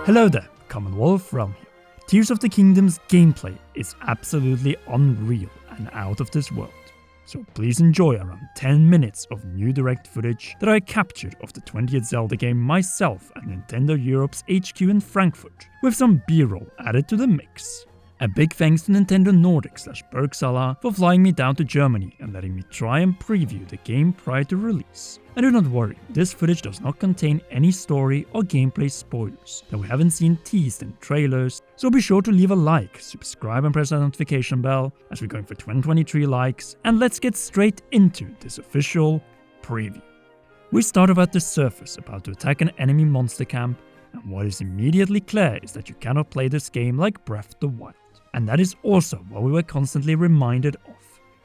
Hello there, Commonwealth Realm here. Tears of the Kingdom's gameplay is absolutely unreal and out of this world. So please enjoy around 10 minutes of new direct footage that I captured of the 20th Zelda game myself at Nintendo Europe's HQ in Frankfurt, with some B-roll added to the mix. A big thanks to Nintendo Nordic/Bergsala for flying me down to Germany and letting me try and preview the game prior to release. And do not worry, this footage does not contain any story or gameplay spoilers that we haven't seen teased in trailers, so be sure to leave a like, subscribe and press that notification bell as we're going for 2023 likes, and let's get straight into this official preview. We start off at the surface about to attack an enemy monster camp, and what is immediately clear is that you cannot play this game like Breath of the Wild. And that is also what we were constantly reminded of.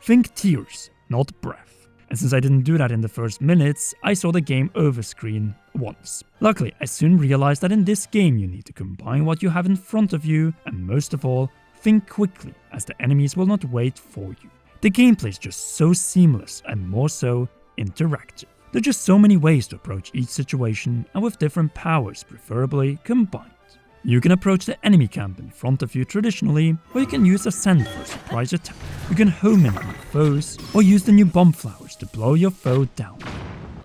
Think tears, not breath. And since I didn't do that in the first minutes, I saw the game overscreen once. Luckily, I soon realized that in this game you need to combine what you have in front of you, and most of all, think quickly, as the enemies will not wait for you. The gameplay is just so seamless and more so interactive. There are just so many ways to approach each situation, and with different powers preferably combined. You can approach the enemy camp in front of you traditionally, or you can use Ascend for a surprise attack. You can home in on your foes, or use the new bomb flowers to blow your foe down.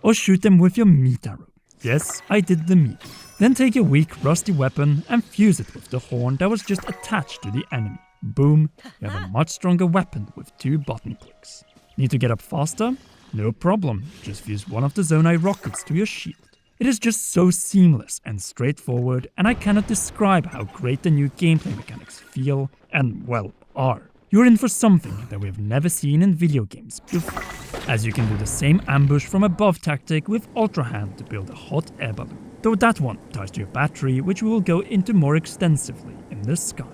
Or shoot them with your meat arrow. Yes, I did the meat. Then take your weak, rusty weapon and fuse it with the horn that was just attached to the enemy. Boom, you have a much stronger weapon with 2 button clicks. Need to get up faster? No problem, just fuse one of the Zonai rockets to your shield. It is just so seamless and straightforward, and I cannot describe how great the new gameplay mechanics feel and, well, are. You're in for something that we have never seen in video games before, as you can do the same ambush from above tactic with Ultra Hand to build a hot air balloon, though that one ties to your battery, which we will go into more extensively in the sky.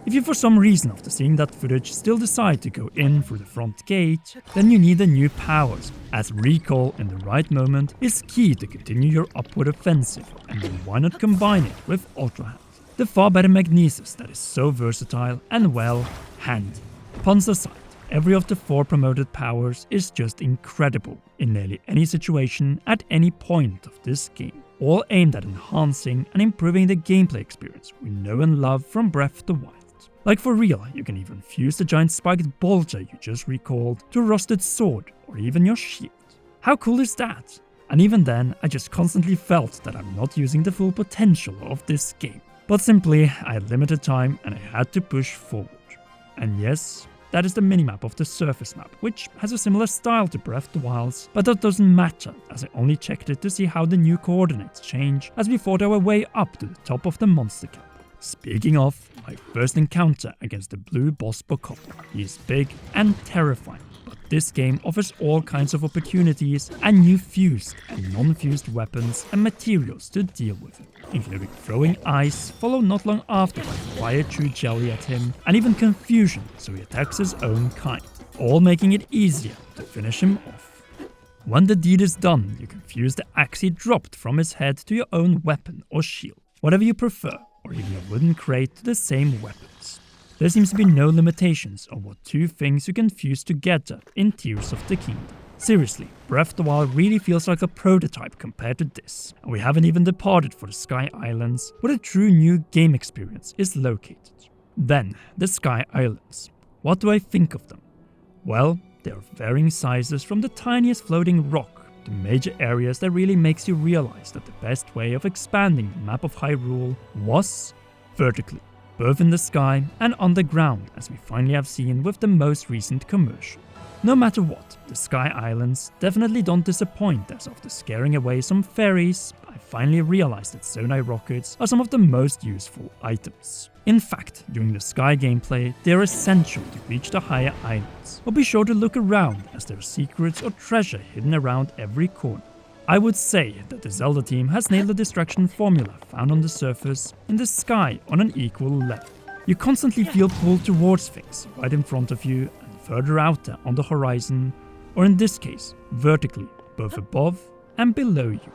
If you for some reason after seeing that footage still decide to go in through the front gate, then you need the new powers, as recall in the right moment is key to continue your upward offensive, and then why not combine it with Ultra Hand, the far better magnesis that is so versatile and well, handy. Puns aside, every of the 4 promoted powers is just incredible in nearly any situation at any point of this game, all aimed at enhancing and improving the gameplay experience we know and love from Breath of the Wild. Like for real, you can even fuse the giant spiked bolter you just recalled to a rusted sword or even your shield. How cool is that? And even then, I just constantly felt that I'm not using the full potential of this game. But simply, I had limited time and I had to push forward. And yes, that is the minimap of the surface map, which has a similar style to Breath of the Wild's, but that doesn't matter, as I only checked it to see how the new coordinates change as we fought our way up to the top of the monster camp. Speaking of, my first encounter against the blue boss Bokop. He is big and terrifying, but this game offers all kinds of opportunities and new fused and non-fused weapons and materials to deal with him, including throwing ice, followed not long after by fire chew jelly at him, and even confusion so he attacks his own kind, all making it easier to finish him off. When the deed is done, you can fuse the axe he dropped from his head to your own weapon or shield, whatever you prefer, or even a wooden crate to the same weapons. There seems to be no limitations on what 2 things you can fuse together in Tears of the Kingdom. Seriously, Breath of the Wild really feels like a prototype compared to this, and we haven't even departed for the Sky Islands, where the true new game experience is located. Then, the Sky Islands. What do I think of them? Well, they are varying sizes from the tiniest floating rock to major areas that really makes you realize that the best way of expanding the map of Hyrule was vertically, both in the sky and underground, as we finally have seen with the most recent commercial. No matter what, the Sky Islands definitely don't disappoint, as after scaring away some fairies, I finally realized that Zonai rockets are some of the most useful items. In fact, during the Sky gameplay, they are essential to reach the higher islands, but be sure to look around as there are secrets or treasure hidden around every corner. I would say that the Zelda team has nailed the distraction formula found on the surface in the sky on an equal level. You constantly feel pulled towards things right in front of you and further out there on the horizon, or in this case, vertically, both above and below you.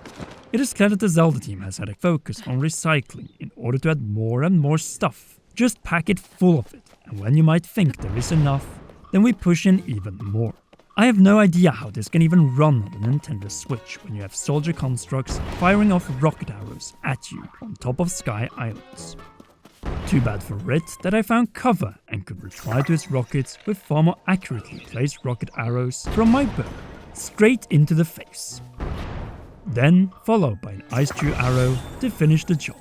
It is clear that the Zelda team has had a focus on recycling in order to add more and more stuff. Just pack it full of it, and when you might think there is enough, then we push in even more. I have no idea how this can even run on the Nintendo Switch when you have soldier constructs firing off rocket arrows at you on top of Sky Islands. Too bad for it that I found cover and could reply to his rockets with far more accurately placed rocket arrows from my bow, straight into the face. Then followed by an Ice Dew arrow to finish the job.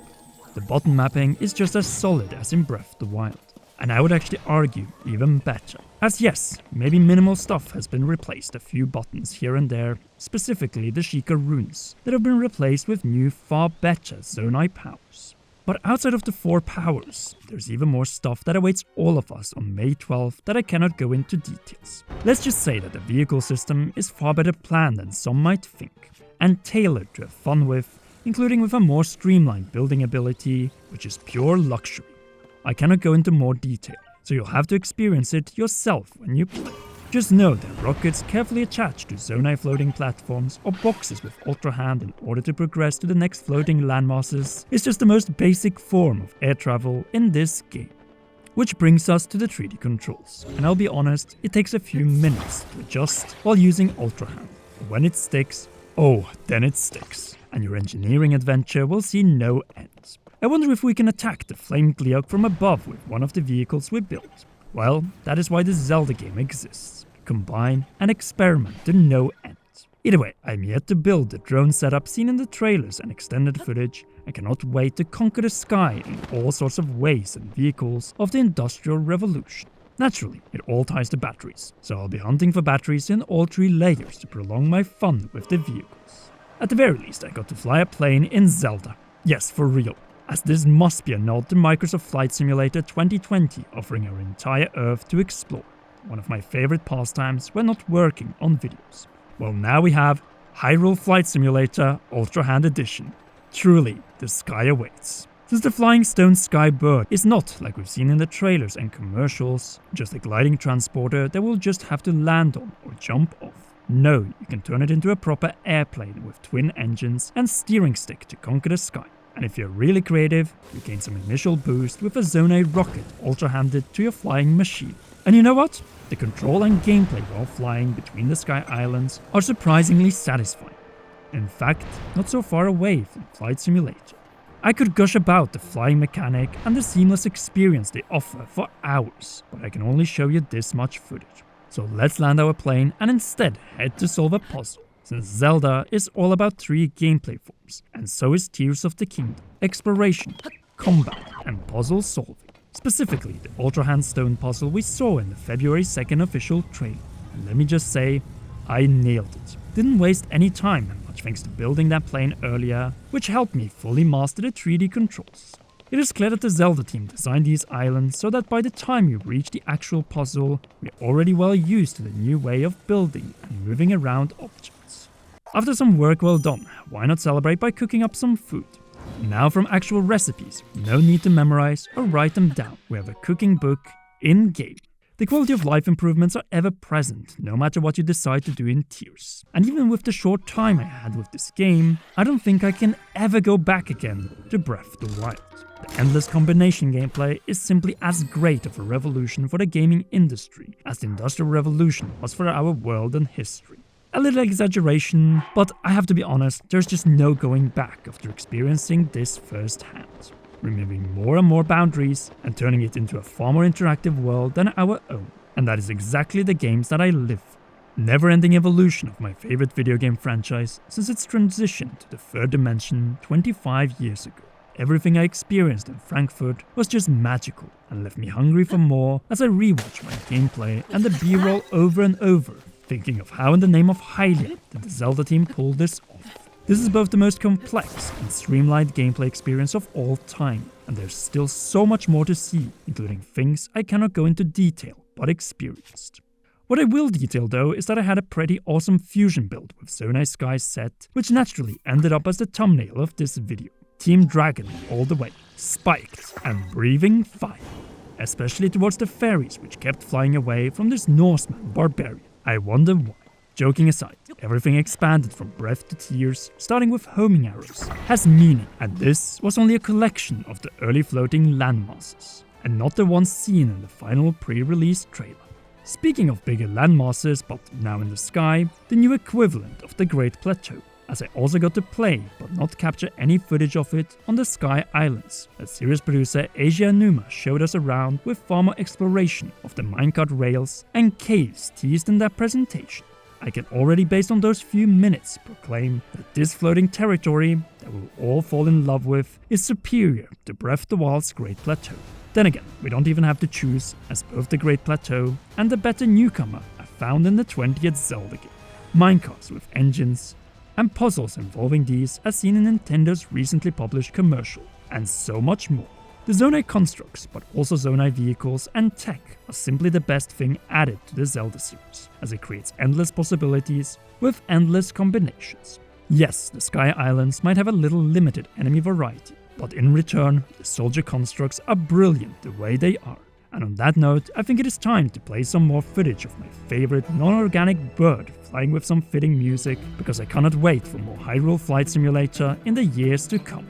The button mapping is just as solid as in Breath of the Wild, and I would actually argue even better. As yes, maybe minimal stuff has been replaced, a few buttons here and there, specifically the Sheikah runes, that have been replaced with new far better Zonai powers. But outside of the 4 powers, there's even more stuff that awaits all of us on May 12th that I cannot go into details. Let's just say that the vehicle system is far better planned than some might think, and tailored to have fun with, including with a more streamlined building ability, which is pure luxury. I cannot go into more detail, so you'll have to experience it yourself when you play. Just know that rockets carefully attached to Zonai floating platforms or boxes with Ultra Hand in order to progress to the next floating landmasses is just the most basic form of air travel in this game. Which brings us to the 3D controls, and I'll be honest, it takes a few minutes to adjust while using Ultra Hand. When it sticks, oh, then it sticks, and your engineering adventure will see no end. I wonder if we can attack the Flame Gleeok from above with one of the vehicles we built. Well, that is why the Zelda game exists. Combine and experiment to no end. Either way, I'm yet to build the drone setup seen in the trailers and extended footage, and cannot wait to conquer the sky in all sorts of ways and vehicles of the Industrial Revolution. Naturally, it all ties to batteries, so I'll be hunting for batteries in all 3 layers to prolong my fun with the vehicles. At the very least, I got to fly a plane in Zelda. Yes, for real. As this must be a nod to Microsoft Flight Simulator 2020 offering our entire Earth to explore, one of my favorite pastimes when not working on videos. Well, now we have Hyrule Flight Simulator Ultra Hand Edition. Truly, the sky awaits. Since the Flying Stone Sky Bird is not, like we've seen in the trailers and commercials, just a gliding transporter that we'll just have to land on or jump off. No, you can turn it into a proper airplane with twin engines and steering stick to conquer the sky. And if you're really creative, you gain some initial boost with a Zonai rocket ultra-handed to your flying machine. And you know what? The control and gameplay while flying between the Sky Islands are surprisingly satisfying. In fact, not so far away from Flight Simulator. I could gush about the flying mechanic and the seamless experience they offer for hours, but I can only show you this much footage. So let's land our plane and instead head to solve a puzzle. Since Zelda is all about 3 gameplay forms, and so is Tears of the Kingdom: exploration, combat, and puzzle solving. Specifically, the Ultra Hand Stone puzzle we saw in the February 2nd official trailer. And let me just say, I nailed it. Didn't waste any time, much thanks to building that plane earlier, which helped me fully master the 3D controls. It is clear that the Zelda team designed these islands so that by the time you reach the actual puzzle, we're already well used to the new way of building and moving around objects. After some work well done, why not celebrate by cooking up some food? Now from actual recipes, no need to memorize or write them down. We have a cooking book in-game. The quality of life improvements are ever present, no matter what you decide to do in Tears. And even with the short time I had with this game, I don't think I can ever go back again to Breath of the Wild. The endless combination gameplay is simply as great of a revolution for the gaming industry as the Industrial Revolution was for our world and history. A little exaggeration, but I have to be honest, there's just no going back after experiencing this firsthand. Removing more and more boundaries and turning it into a far more interactive world than our own. And that is exactly the games that I live for. Never-ending evolution of my favorite video game franchise since its transition to the third dimension 25 years ago. Everything I experienced in Frankfurt was just magical and left me hungry for more as I rewatched my gameplay and the B-roll over and over, thinking of how in the name of Hylia did the Zelda team pull this off. This is both the most complex and streamlined gameplay experience of all time, and there's still so much more to see, including things I cannot go into detail, but experienced. What I will detail though is that I had a pretty awesome fusion build with Zonai Sky's set, which naturally ended up as the thumbnail of this video. Team Dragon all the way, spiked and breathing fire, especially towards the fairies which kept flying away from this Norseman barbarian. I wonder why. Joking aside, everything expanded from Breath to Tears, starting with homing arrows, has meaning, and this was only a collection of the early floating landmasses, and not the ones seen in the final pre-release trailer. Speaking of bigger landmasses but now in the sky, the new equivalent of the Great Plateau, as I also got to play but not capture any footage of it on the Sky Islands that series producer Asia Numa showed us around with far more exploration of the minecart rails and caves teased in that presentation. I can already, based on those few minutes, proclaim that this floating territory that we'll all fall in love with is superior to Breath of the Wild's Great Plateau. Then again, we don't even have to choose, as both the Great Plateau and the better newcomer are found in the 20th Zelda game. Minecarts with engines, and puzzles involving these as seen in Nintendo's recently published commercial, and so much more. The Zonai constructs, but also Zonai vehicles and tech are simply the best thing added to the Zelda series, as it creates endless possibilities with endless combinations. Yes, the Sky Islands might have a little limited enemy variety, but in return, the soldier constructs are brilliant the way they are. And on that note, I think it is time to play some more footage of my favorite non-organic bird flying with some fitting music, because I cannot wait for more Hyrule Flight Simulator in the years to come.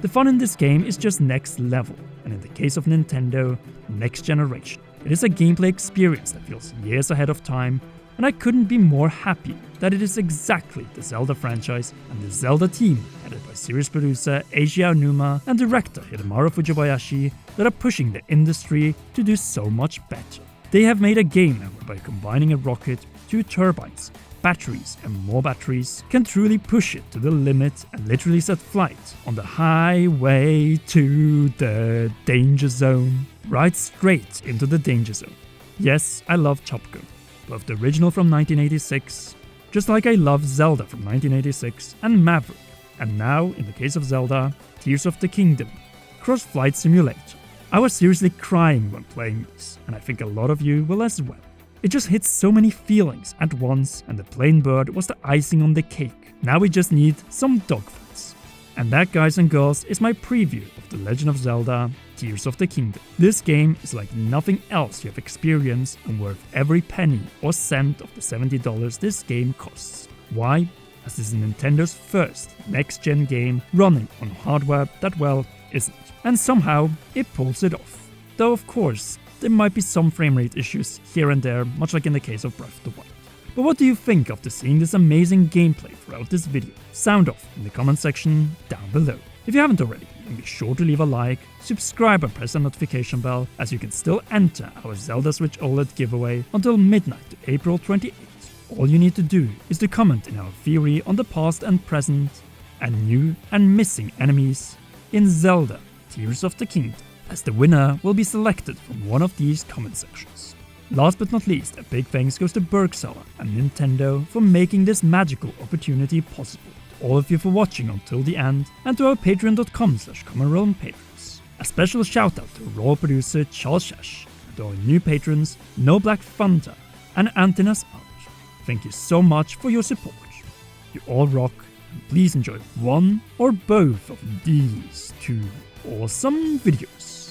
The fun in this game is just next level, and in the case of Nintendo, next generation. It is a gameplay experience that feels years ahead of time, and I couldn't be more happy that it is exactly the Zelda franchise and the Zelda team, headed by series producer Eiji Aonuma and director Hidemaru Fujibayashi, that are pushing the industry to do so much better. They have made a game whereby combining a rocket, 2 turbines, batteries and more batteries can truly push it to the limit and literally set flight on the highway to the danger zone, right straight into the danger zone. Yes, I love Top Gun, both the original from 1986, just like I love Zelda from 1986 and Maverick, and now, in the case of Zelda, Tears of the Kingdom, Cross Flight Simulator. I was seriously crying when playing this, and I think a lot of you will as well. It just hits so many feelings at once, and the plain bird was the icing on the cake. Now we just need some dogfights. And that, guys and girls, is my preview of The Legend of Zelda Tears of the Kingdom. This game is like nothing else you have experienced and worth every penny or cent of the $70 this game costs. Why? As this is Nintendo's first next-gen game running on hardware that, well, isn't. And somehow it pulls it off. Though of course, there might be some frame rate issues here and there, much like in the case of Breath of the Wild. But what do you think after seeing this amazing gameplay throughout this video? Sound off in the comment section down below. If you haven't already, then be sure to leave a like, subscribe and press the notification bell, as you can still enter our Zelda Switch OLED giveaway until midnight to April 28th. All you need to do is to comment in our theory on the past and present, and new and missing enemies in Zelda Tears of the Kingdom, as the winner will be selected from one of these comment sections. Last but not least, a big thanks goes to Bergsaller and Nintendo for making this magical opportunity possible. To all of you for watching until the end, and to our patreon.com/commonrealm patrons. A special shout out to Raw producer Charles Shash, and to our new patrons No Black Fanta and Antinas Art. Thank you so much for your support. You all rock, and please enjoy one or both of these 2 awesome videos.